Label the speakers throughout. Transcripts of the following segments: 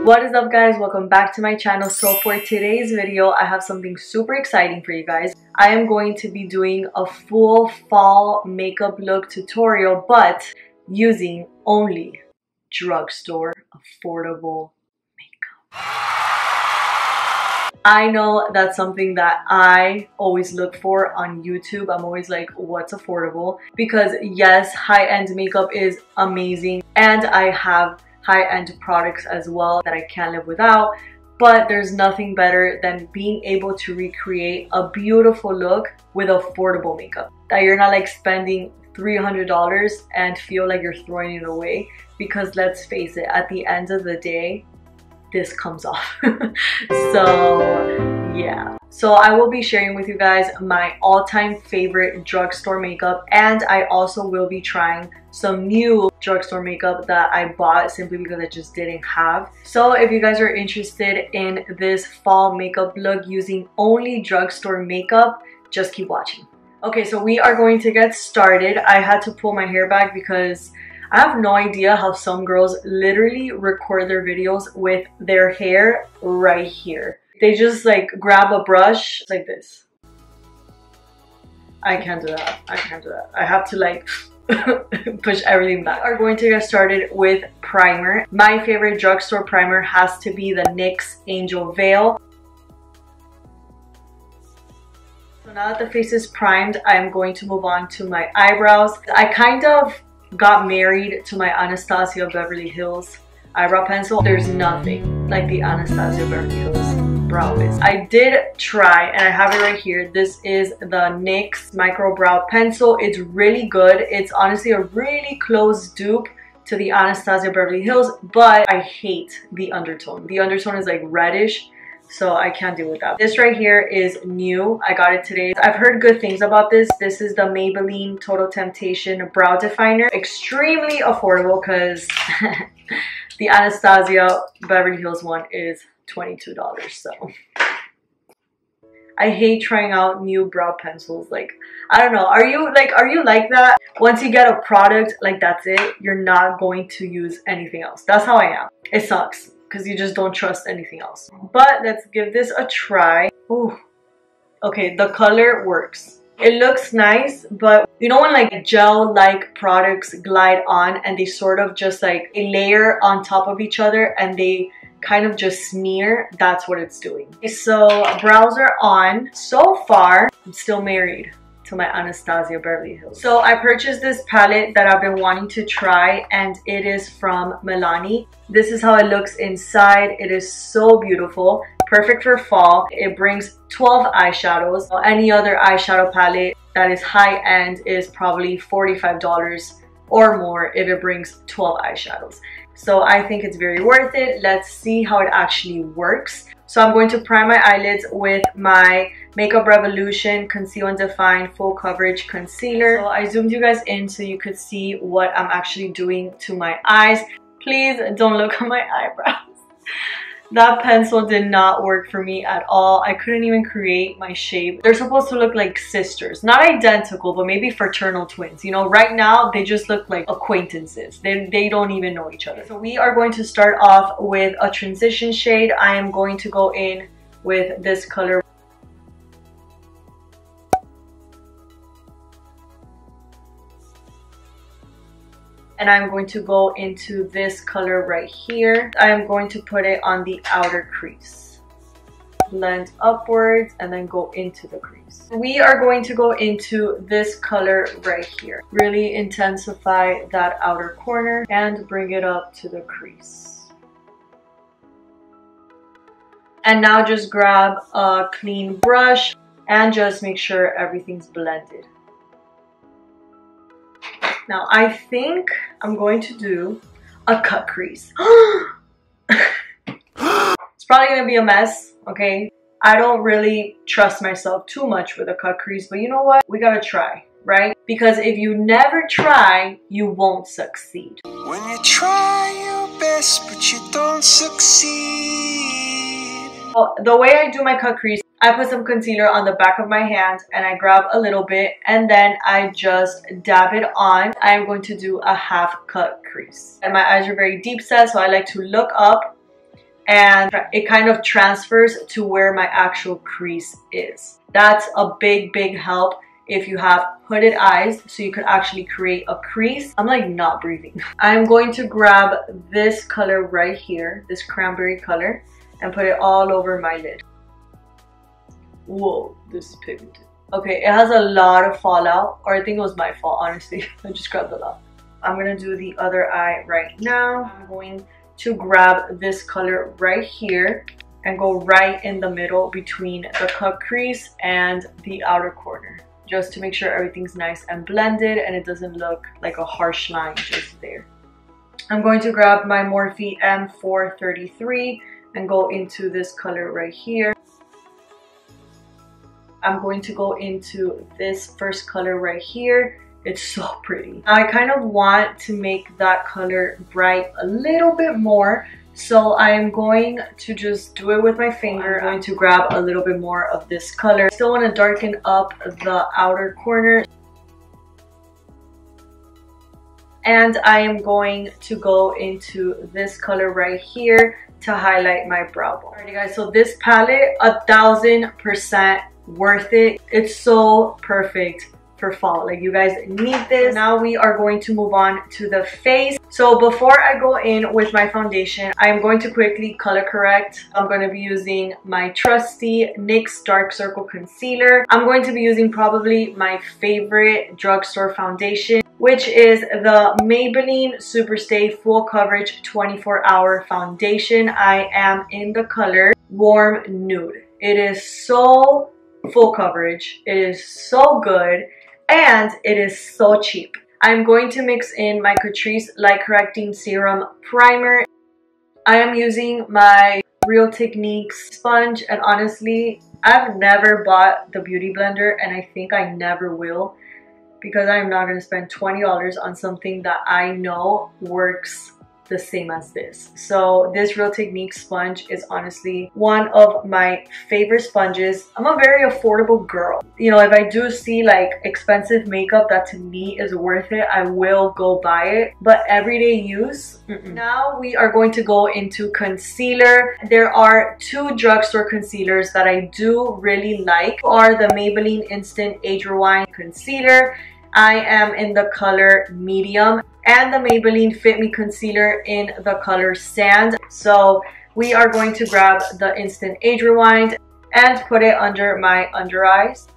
Speaker 1: What is up, guys? Welcome back to my channel. So for today's video, I have something super exciting for you guys. I am going to be doing a full fall makeup look tutorial, but using only drugstore affordable makeup. I know that's something that I always look for on YouTube. I'm always like, what's affordable? Because yes, high-end makeup is amazing, and I have high-end products as well that I can't live without, but there's nothing better than being able to recreate a beautiful look with affordable makeup that you're not like spending $300 and feel like you're throwing it away. Because let's face it, at the end of the day, this comes off. So yeah, so I will be sharing with you guys my all-time favorite drugstore makeup, and I also will be trying some new drugstore makeup that I bought simply because I just didn't have. So if you guys are interested in this fall makeup look using only drugstore makeup, just keep watching. Okay, so we are going to get started. I had to pull my hair back because I have no idea how some girls literally record their videos with their hair right here. They just like grab a brush like this. I can't do that. I can't do that. I have to like push everything back. We are going to get started with primer. My favorite drugstore primer has to be the NYX Angel Veil. So now that the face is primed, I am going to move on to my eyebrows. I kind of got married to my Anastasia Beverly Hills eyebrow pencil. There's nothing like the Anastasia Beverly Hills brow is. I did try, and I have it right here. This is the NYX micro brow pencil. It's really good. It's honestly a really close dupe to the Anastasia Beverly Hills, but I hate the undertone. The undertone is like reddish, so I can't deal with that. This right here is new. I got it today. I've heard good things about this. This is the Maybelline Total Temptation Brow Definer. Extremely affordable because the Anastasia Beverly Hills one is $22. So I hate trying out new brow pencils. Like, I don't know. Are you like that? Once you get a product, like that's it. You're not going to use anything else. That's how I am. It sucks because you just don't trust anything else. But let's give this a try. Ooh. Okay, the color works. It looks nice, but you know when like gel-like products glide on and they sort of just like a layer on top of each other and they kind of just smear? That's what it's doing. So brows are on. So far, I'm still married to my Anastasia Beverly Hills. So I purchased this palette that I've been wanting to try, and it is from Milani. This is how it looks inside. It is so beautiful. Perfect for fall. It brings 12 eyeshadows. Any other eyeshadow palette that is high-end is probably $45 or more if it brings 12 eyeshadows. So I think it's very worth it. Let's see how it actually works. So I'm going to prime my eyelids with my Makeup Revolution Conceal and Define Full Coverage Concealer. So I zoomed you guys in so you could see what I'm actually doing to my eyes. Please don't look at my eyebrows. That pencil did not work for me at all. I couldn't even create my shape. They're supposed to look like sisters. Not identical, but maybe fraternal twins. You know, right now, they just look like acquaintances. They don't even know each other. So we are going to start off with a transition shade. I am going to go in with this color. And I'm going to go into this color right here. I am going to put it on the outer crease. Blend upwards and then go into the crease. We are going to go into this color right here. Really intensify that outer corner and bring it up to the crease. And now just grab a clean brush and just make sure everything's blended. Now I think I'm going to do a cut crease. It's probably gonna be a mess, okay? I don't really trust myself too much with a cut crease, but you know what? We gotta try, right? Because if you never try, you won't succeed. When you try your best, but you don't succeed. Well, the way I do my cut crease, I put some concealer on the back of my hand and I grab a little bit and then I just dab it on. I am going to do a half cut crease. And my eyes are very deep set, so I like to look up and it kind of transfers to where my actual crease is. That's a big help if you have hooded eyes, so you could actually create a crease. I'm like not breathing. I'm going to grab this color right here, this cranberry color, and put it all over my lid. Whoa, this is pigmented. Okay, it has a lot of fallout, or I think it was my fault, honestly. I just grabbed a lot. I'm gonna do the other eye right now. I'm going to grab this color right here and go right in the middle between the cut crease and the outer corner, just to make sure everything's nice and blended and it doesn't look like a harsh line just there. I'm going to grab my Morphe M433 and go into this color right here. I'm going to go into this first color right here. It's so pretty. I kind of want to make that color bright a little bit more, so I am going to just do it with my finger. I'm going to grab a little bit more of this color. Still want to darken up the outer corner. And I am going to go into this color right here to highlight my brow bone. Alrighty guys, so this palette, 1000% worth it. It's so perfect for fall. Like, you guys need this. Now we are going to move on to the face. So before I go in with my foundation, I'm going to quickly color correct. I'm going to be using my trusty NYX Dark Circle Concealer. I'm going to be using probably my favorite drugstore foundation, which is the Maybelline Superstay Full Coverage 24-Hour Foundation. I am in the color Warm Nude. It is so full coverage. It is so good. And it is so cheap. I'm going to mix in my Catrice Light Correcting Serum Primer. I am using my Real Techniques sponge, and honestly, I've never bought the Beauty Blender, and I think I never will, because I'm not going to spend $20 on something that I know works the same as this. So this Real Techniques sponge is honestly one of my favorite sponges. I'm a very affordable girl. You know, if I do see like expensive makeup that to me is worth it, I will go buy it. But everyday use, Now we are going to go into concealer. There are two drugstore concealers that I do really like. Are the Maybelline Instant Age Rewind Concealer. I am in the color medium, and the Maybelline Fit Me Concealer in the color Sand. So we are going to grab the Instant Age Rewind and put it under my under eyes.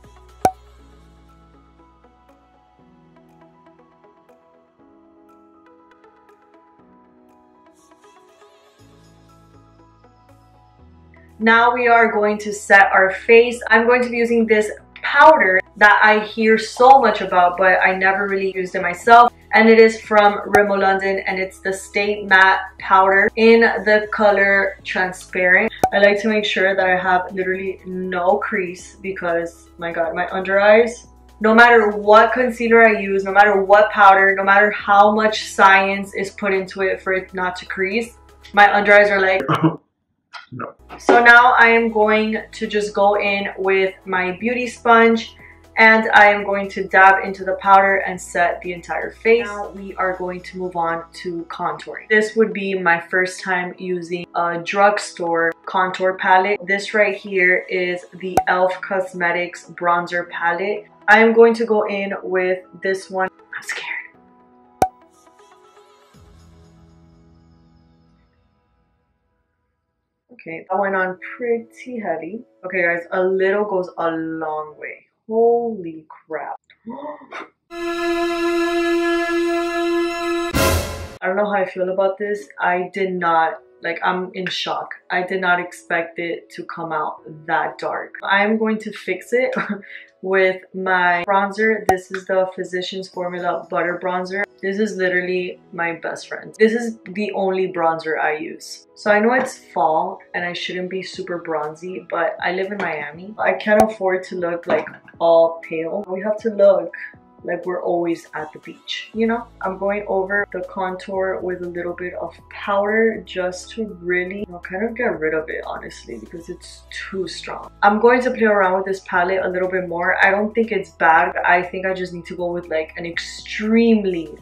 Speaker 1: Now we are going to set our face. I'm going to be using this powder that I hear so much about, but I never really used it myself, and it is from Rimmel London, and it's the Stay Matte powder in the color Transparent. I like to make sure that I have literally no crease, because my god, my under eyes, no matter what concealer I use, no matter what powder, no matter how much science is put into it for it not to crease, my under eyes are like no. So now I am going to just go in with my beauty sponge, and I am going to dab into the powder and set the entire face. Now we are going to move on to contouring. This would be my first time using a drugstore contour palette. This right here is the e.l.f. Cosmetics bronzer palette. I am going to go in with this one. I'm scared. Okay, that went on pretty heavy. Okay guys, a little goes a long way. Holy crap. I don't know how I feel about this. I did not, like, I'm in shock. I did not expect it to come out that dark. I'm going to fix it with my bronzer. This is the Physicians Formula Butter Bronzer. This is literally my best friend. This is the only bronzer I use. So I know it's fall and I shouldn't be super bronzy, but I live in Miami. I can't afford to look like all pale. We have to look like we're always at the beach, you know? I'm going over the contour with a little bit of powder just to really, you know, kind of get rid of it, honestly, because it's too strong. I'm going to play around with this palette a little bit more. I don't think it's bad. I think I just need to go with like an extremely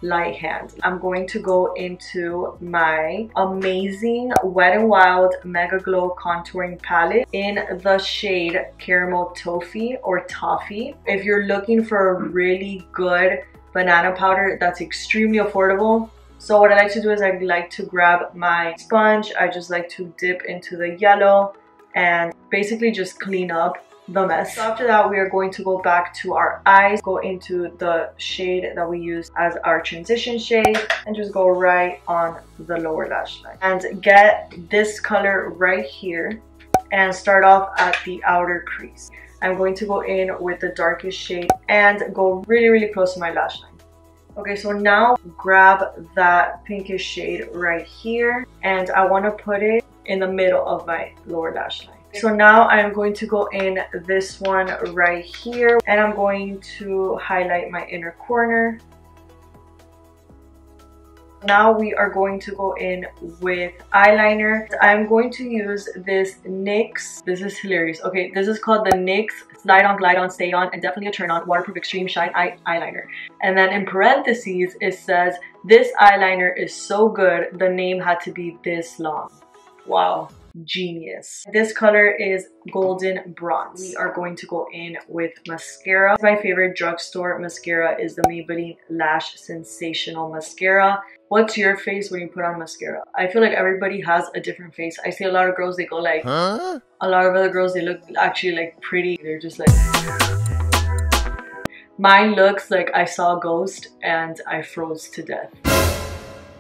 Speaker 1: light hand. I'm going to go into my amazing Wet n Wild MegaGlo contouring palette in the shade Caramel Toffee or Toffee. If you're looking for a really good banana powder that's extremely affordable, so what I like to do is I like to grab my sponge. I just like to dip into the yellow and basically just clean up the mess. So after that, we are going to go back to our eyes, go into the shade that we use as our transition shade, and just go right on the lower lash line and get this color right here and start off at the outer crease. I'm going to go in with the darkest shade and go really close to my lash line. Okay, so now grab that pinkish shade right here and I want to put it in the middle of my lower lash line. So now I'm going to go in this one right here and I'm going to highlight my inner corner. Now we are going to go in with eyeliner. I'm going to use this NYX. This is hilarious. Okay, this is called the NYX Slide On, Glide On, Stay On, and Definitely a Turn On Waterproof Extreme Shine Eyeliner. And then in parentheses, it says, this eyeliner is so good, the name had to be this long. Wow. Genius. This color is golden bronze. We are going to go in with mascara. My favorite drugstore mascara is the Maybelline Lash Sensational mascara. What's your face when you put on mascara? I feel like everybody has a different face. I see a lot of girls, they go like, a lot of other girls, they look actually like pretty. They're just like, mine looks like I saw a ghost and I froze to death.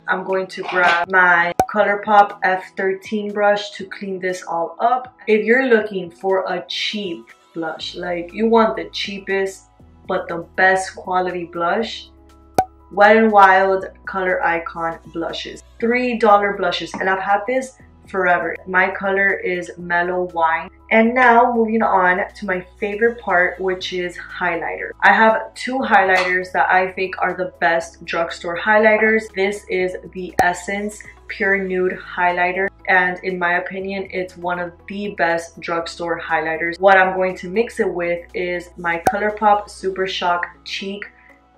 Speaker 1: I'm going to grab my Colourpop F13 brush to clean this all up. If you're looking for a cheap blush, like you want the cheapest but the best quality blush, Wet n Wild Color Icon blushes. $3 blushes, and I've had this forever. My color is Mellow Wine. And now moving on to my favorite part, which is highlighter. I have two highlighters that I think are the best drugstore highlighters. This is the Essence Pure Nude highlighter, and in my opinion, it's one of the best drugstore highlighters. What I'm going to mix it with is my Colourpop Super Shock Cheek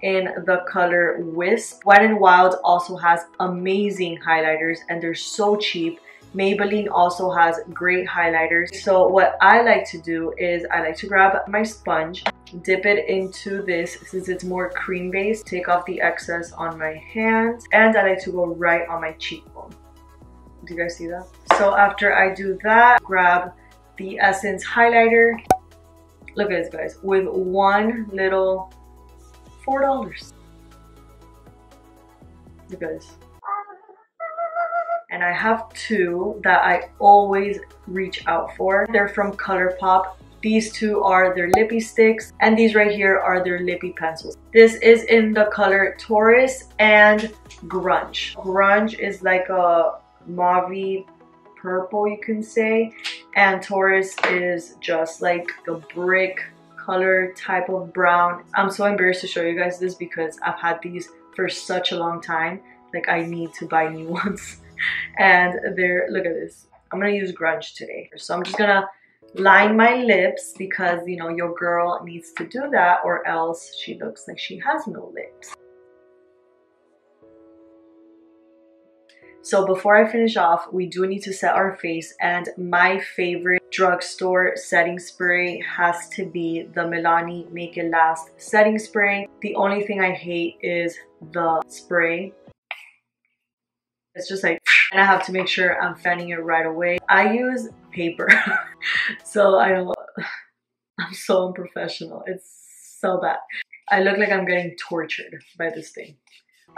Speaker 1: in the color Wisp. Wet n Wild also has amazing highlighters and they're so cheap. Maybelline also has great highlighters. So what I like to do is I like to grab my sponge, dip it into this since it's more cream based, take off the excess on my hands, and I like to go right on my cheekbone. Do you guys see that? So after I do that, grab the Essence highlighter. Look at this, guys, with one little $4. Look at this. And I have two that I always reach out for. They're from Colourpop. These two are their lippy sticks, and these right here are their lippy pencils. This is in the color Taurus and Grunge. Grunge is like a mauve purple, you can say, and Taurus is just like a brick color type of brown. I'm so embarrassed to show you guys this because I've had these for such a long time. Like, I need to buy new ones. And they're, look at this. I'm gonna use Grunge today. So I'm just gonna line my lips because, you know, your girl needs to do that or else she looks like she has no lips. So before I finish off, we do need to set our face, and my favorite drugstore setting spray has to be the Milani Make It Last setting spray. The only thing I hate is the spray. It's just like, and I have to make sure I'm fanning it right away. I use paper, so I don't, I'm so unprofessional. It's so bad. I look like I'm getting tortured by this thing.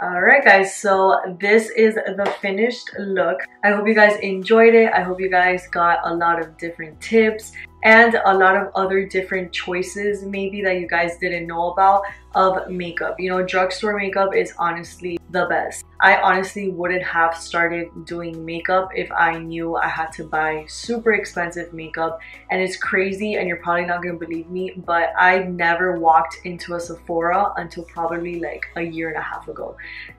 Speaker 1: Alright guys, so this is the finished look. I hope you guys enjoyed it. I hope you guys got a lot of different tips and a lot of other different choices maybe that you guys didn't know about of makeup. You know, drugstore makeup is honestly the best. I honestly wouldn't have started doing makeup if I knew I had to buy super expensive makeup. And it's crazy, and you're probably not gonna believe me, but I never walked into a Sephora until probably like a year and a half ago.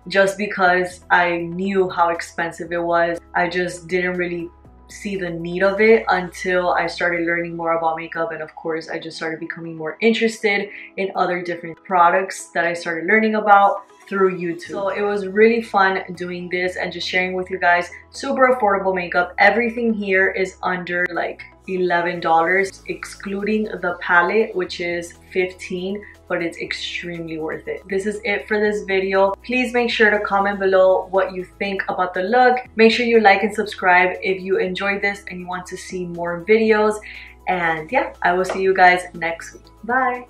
Speaker 1: Just because I knew how expensive it was, I just didn't really see the need of it until I started learning more about makeup, and of course I just started becoming more interested in other different products that I started learning about through YouTube. So it was really fun doing this and just sharing with you guys super affordable makeup. Everything here is under like $11, excluding the palette, which is $15, but it's extremely worth it. This is it for this video. Please make sure to comment below what you think about the look. Make sure you like and subscribe if you enjoyed this and you want to see more videos. And yeah, I will see you guys next week. Bye!